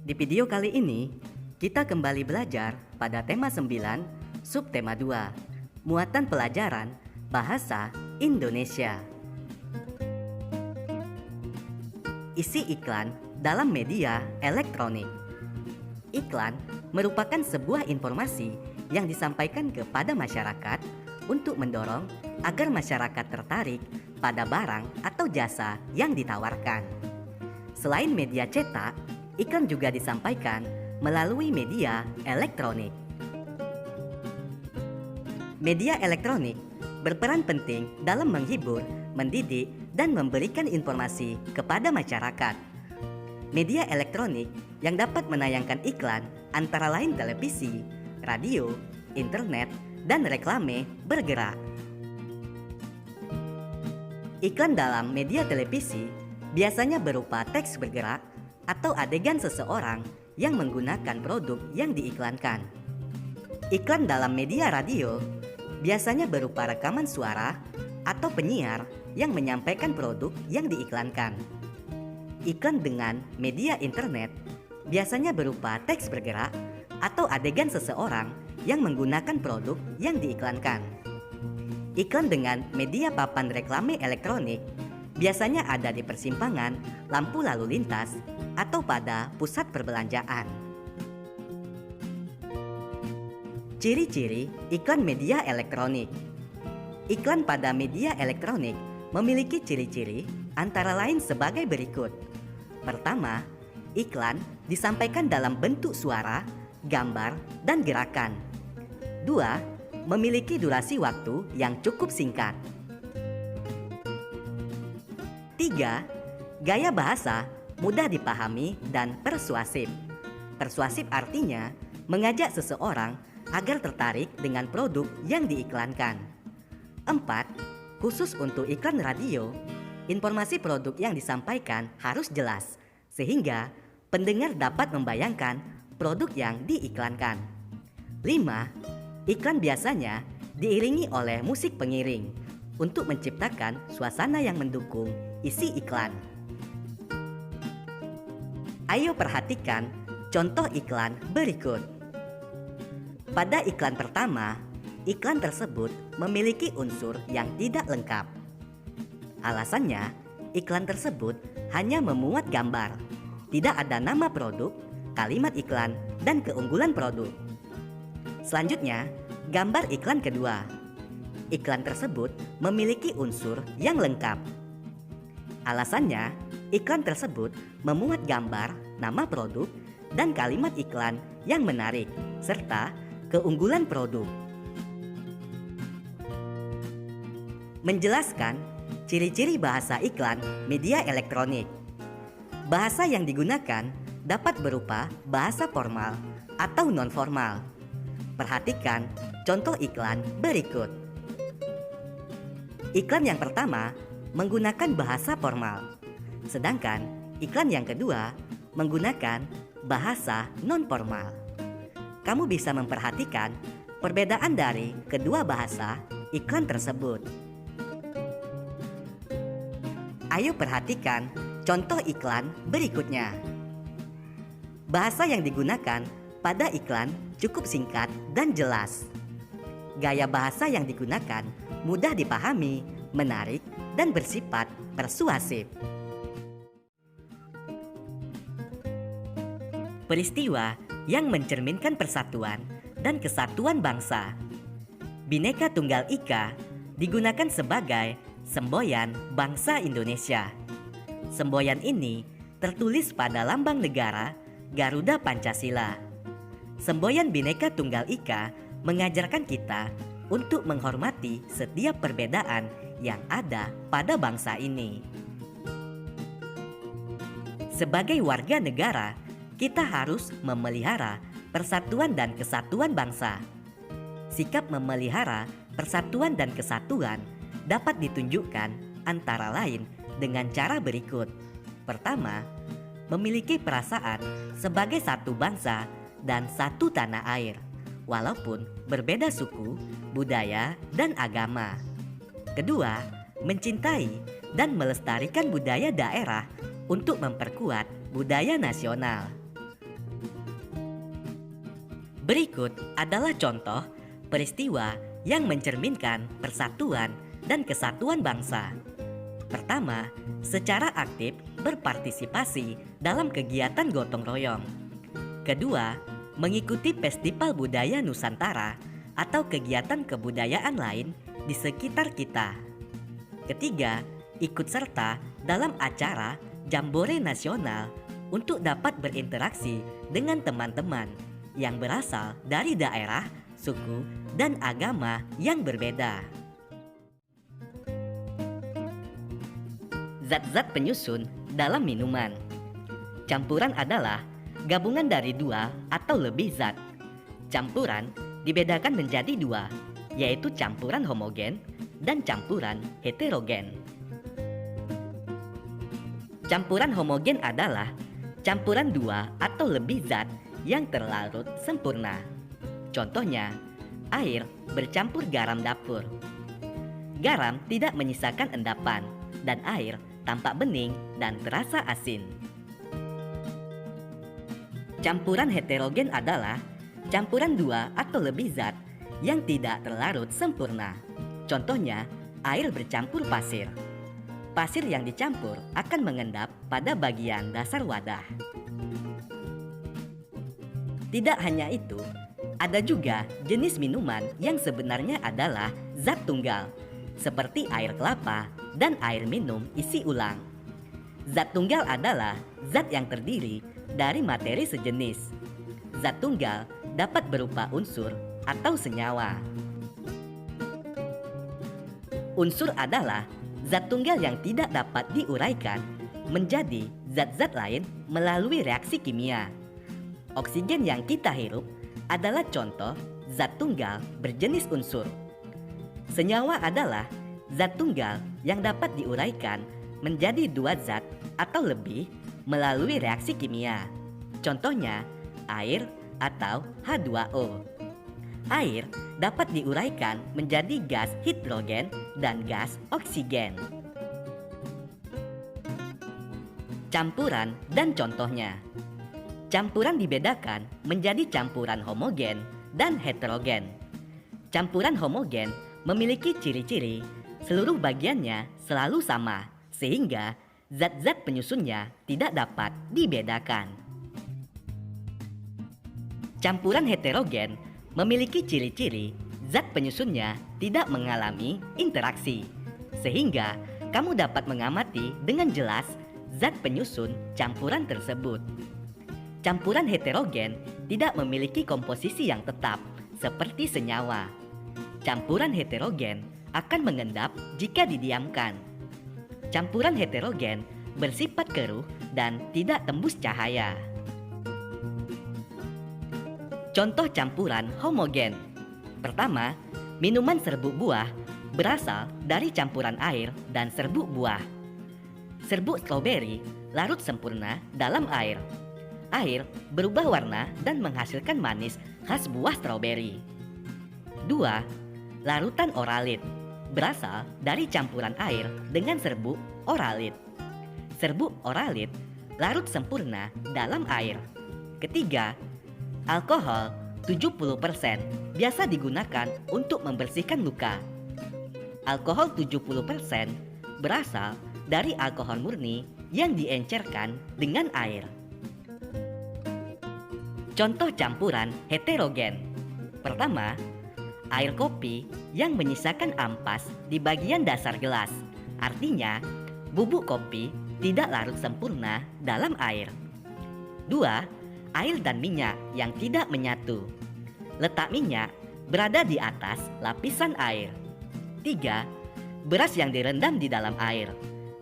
Di video kali ini, kita kembali belajar pada tema 9, subtema 2, muatan pelajaran Bahasa Indonesia. Isi iklan dalam media elektronik. Iklan merupakan sebuah informasi yang disampaikan kepada masyarakat untuk mendorong agar masyarakat tertarik pada barang atau jasa yang ditawarkan. Selain media cetak, iklan juga disampaikan melalui media elektronik. Media elektronik berperan penting dalam menghibur, mendidik, dan memberikan informasi kepada masyarakat. Media elektronik yang dapat menayangkan iklan antara lain televisi, radio, internet, dan reklame bergerak. Iklan dalam media televisi biasanya berupa teks bergerak atau adegan seseorang yang menggunakan produk yang diiklankan. Iklan dalam media radio biasanya berupa rekaman suara atau penyiar yang menyampaikan produk yang diiklankan. Iklan dengan media internet biasanya berupa teks bergerak atau adegan seseorang yang menggunakan produk yang diiklankan. Iklan dengan media papan reklame elektronik biasanya ada di persimpangan lampu lalu lintas atau pada pusat perbelanjaan. Ciri-ciri iklan media elektronik. Iklan pada media elektronik memiliki ciri-ciri antara lain sebagai berikut. Pertama, iklan disampaikan dalam bentuk suara, gambar, dan gerakan. Dua, memiliki durasi waktu yang cukup singkat. Tiga, gaya bahasa mudah dipahami dan persuasif. Persuasif artinya mengajak seseorang agar tertarik dengan produk yang diiklankan. Empat, khusus untuk iklan radio, informasi produk yang disampaikan harus jelas, sehingga pendengar dapat membayangkan produk yang diiklankan. 5. Iklan biasanya diiringi oleh musik pengiring untuk menciptakan suasana yang mendukung isi iklan. Ayo perhatikan contoh iklan berikut. Pada iklan pertama, iklan tersebut memiliki unsur yang tidak lengkap. Alasannya, iklan tersebut hanya memuat gambar, tidak ada nama produk, kalimat iklan, dan keunggulan produk. Selanjutnya, gambar iklan kedua. Iklan tersebut memiliki unsur yang lengkap. Alasannya, iklan tersebut memuat gambar, nama produk, dan kalimat iklan yang menarik, serta keunggulan produk. Menjelaskan ciri-ciri bahasa iklan media elektronik. Bahasa yang digunakan dapat berupa bahasa formal atau non-formal. Perhatikan contoh iklan berikut. Iklan yang pertama menggunakan bahasa formal, sedangkan iklan yang kedua menggunakan bahasa non-formal. Kamu bisa memperhatikan perbedaan dari kedua bahasa iklan tersebut. Ayo perhatikan contoh iklan berikutnya. Bahasa yang digunakan pada iklan cukup singkat dan jelas. Gaya bahasa yang digunakan mudah dipahami, menarik, dan bersifat persuasif. Peristiwa yang mencerminkan persatuan dan kesatuan bangsa. Bhinneka Tunggal Ika digunakan sebagai semboyan bangsa Indonesia. Semboyan ini tertulis pada lambang negara Garuda Pancasila. Semboyan Bhinneka Tunggal Ika mengajarkan kita untuk menghormati setiap perbedaan yang ada pada bangsa ini. Sebagai warga negara, kita harus memelihara persatuan dan kesatuan bangsa. Sikap memelihara persatuan dan kesatuan dapat ditunjukkan antara lain dengan cara berikut. Pertama, memiliki perasaan sebagai satu bangsa dan satu tanah air, walaupun berbeda suku, budaya, dan agama. Kedua, mencintai dan melestarikan budaya daerah untuk memperkuat budaya nasional. Berikut adalah contoh peristiwa yang mencerminkan persatuan dan kesatuan bangsa. Pertama, secara aktif berpartisipasi dalam kegiatan gotong royong. Kedua, mengikuti Festival Budaya Nusantara atau kegiatan kebudayaan lain di sekitar kita. Ketiga, ikut serta dalam acara Jambore Nasional untuk dapat berinteraksi dengan teman-teman yang berasal dari daerah, suku, dan agama yang berbeda. Zat-zat penyusun dalam minuman. Campuran adalah gabungan dari dua atau lebih zat. Campuran dibedakan menjadi dua, yaitu campuran homogen dan campuran heterogen. Campuran homogen adalah campuran dua atau lebih zat yang terlarut sempurna. Contohnya, air bercampur garam dapur. Garam tidak menyisakan endapan, dan air tampak bening dan terasa asin. Campuran heterogen adalah campuran dua atau lebih zat yang tidak terlarut sempurna. Contohnya, air bercampur pasir. Pasir yang dicampur akan mengendap pada bagian dasar wadah. Tidak hanya itu, ada juga jenis minuman yang sebenarnya adalah zat tunggal, seperti air kelapa dan air minum isi ulang. Zat tunggal adalah zat yang terdiri dari materi sejenis. Zat tunggal dapat berupa unsur atau senyawa. Unsur adalah zat tunggal yang tidak dapat diuraikan menjadi zat-zat lain melalui reaksi kimia. Oksigen yang kita hirup adalah contoh zat tunggal berjenis unsur. Senyawa adalah zat tunggal yang dapat diuraikan menjadi dua zat atau lebih melalui reaksi kimia. Contohnya, air atau H2O. Air dapat diuraikan menjadi gas hidrogen dan gas oksigen. Campuran dan contohnya. Campuran dibedakan menjadi campuran homogen dan heterogen. Campuran homogen memiliki ciri-ciri seluruh bagiannya selalu sama, sehingga zat-zat penyusunnya tidak dapat dibedakan. Campuran heterogen memiliki ciri-ciri zat penyusunnya tidak mengalami interaksi, sehingga kamu dapat mengamati dengan jelas zat penyusun campuran tersebut. Campuran heterogen tidak memiliki komposisi yang tetap seperti senyawa. Campuran heterogen akan mengendap jika didiamkan. Campuran heterogen bersifat keruh dan tidak tembus cahaya. Contoh campuran homogen. Pertama, minuman serbuk buah berasal dari campuran air dan serbuk buah. Serbuk stroberi larut sempurna dalam air. Air berubah warna dan menghasilkan manis khas buah stroberi. 2. Larutan oralit berasal dari campuran air dengan serbuk oralit. Serbuk oralit larut sempurna dalam air. Ketiga, alkohol 70% biasa digunakan untuk membersihkan luka. Alkohol 70% berasal dari alkohol murni yang diencerkan dengan air. Contoh campuran heterogen. Pertama, air kopi yang menyisakan ampas di bagian dasar gelas. Artinya, bubuk kopi tidak larut sempurna dalam air. 2. Air dan minyak yang tidak menyatu. Letak minyak berada di atas lapisan air. 3. Beras yang direndam di dalam air.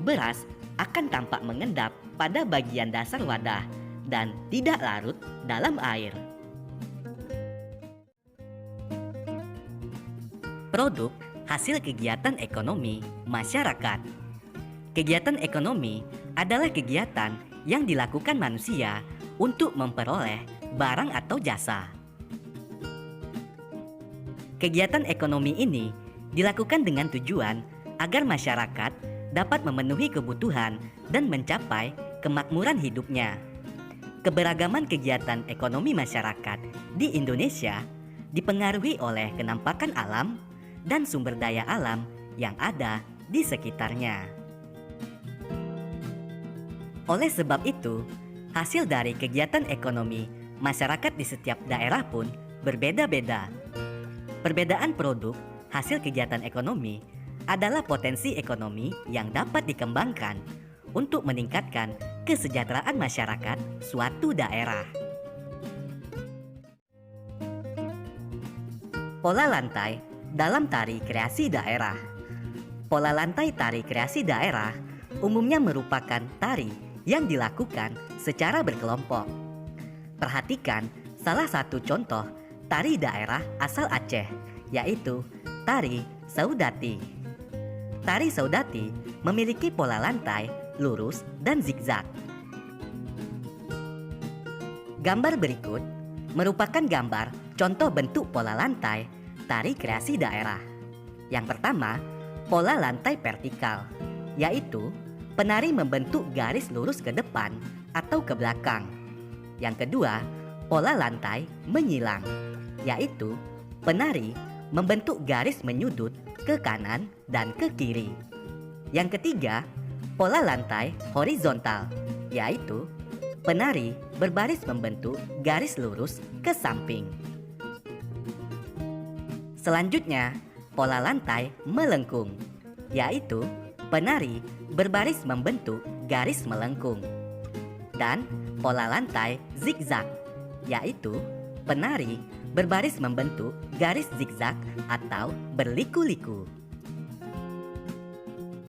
Beras akan tampak mengendap pada bagian dasar wadah dan tidak larut dalam air. Produk hasil kegiatan ekonomi masyarakat. Kegiatan ekonomi adalah kegiatan yang dilakukan manusia untuk memperoleh barang atau jasa. Kegiatan ekonomi ini dilakukan dengan tujuan agar masyarakat dapat memenuhi kebutuhan dan mencapai kemakmuran hidupnya. Keberagaman kegiatan ekonomi masyarakat di Indonesia dipengaruhi oleh kenampakan alam dan sumber daya alam yang ada di sekitarnya. Oleh sebab itu, hasil dari kegiatan ekonomi masyarakat di setiap daerah pun berbeda-beda. Perbedaan produk hasil kegiatan ekonomi adalah potensi ekonomi yang dapat dikembangkan untuk meningkatkan kesejahteraan masyarakat suatu daerah. Pola lantai dalam tari kreasi daerah. Pola lantai tari kreasi daerah umumnya merupakan tari yang dilakukan secara berkelompok. Perhatikan salah satu contoh tari daerah asal Aceh, yaitu tari Saudati. Tari Saudati memiliki pola lantai lurus dan zigzag. Gambar berikut merupakan gambar contoh bentuk pola lantai tari kreasi daerah. Yang pertama, pola lantai vertikal, yaitu penari membentuk garis lurus ke depan atau ke belakang. Yang kedua, pola lantai menyilang, yaitu penari membentuk garis menyudut ke kanan dan ke kiri. Yang ketiga, pola lantai horizontal, yaitu penari berbaris membentuk garis lurus ke samping. Selanjutnya, pola lantai melengkung, yaitu penari berbaris membentuk garis melengkung. Dan pola lantai zigzag, yaitu penari berbaris membentuk garis zigzag atau berliku-liku.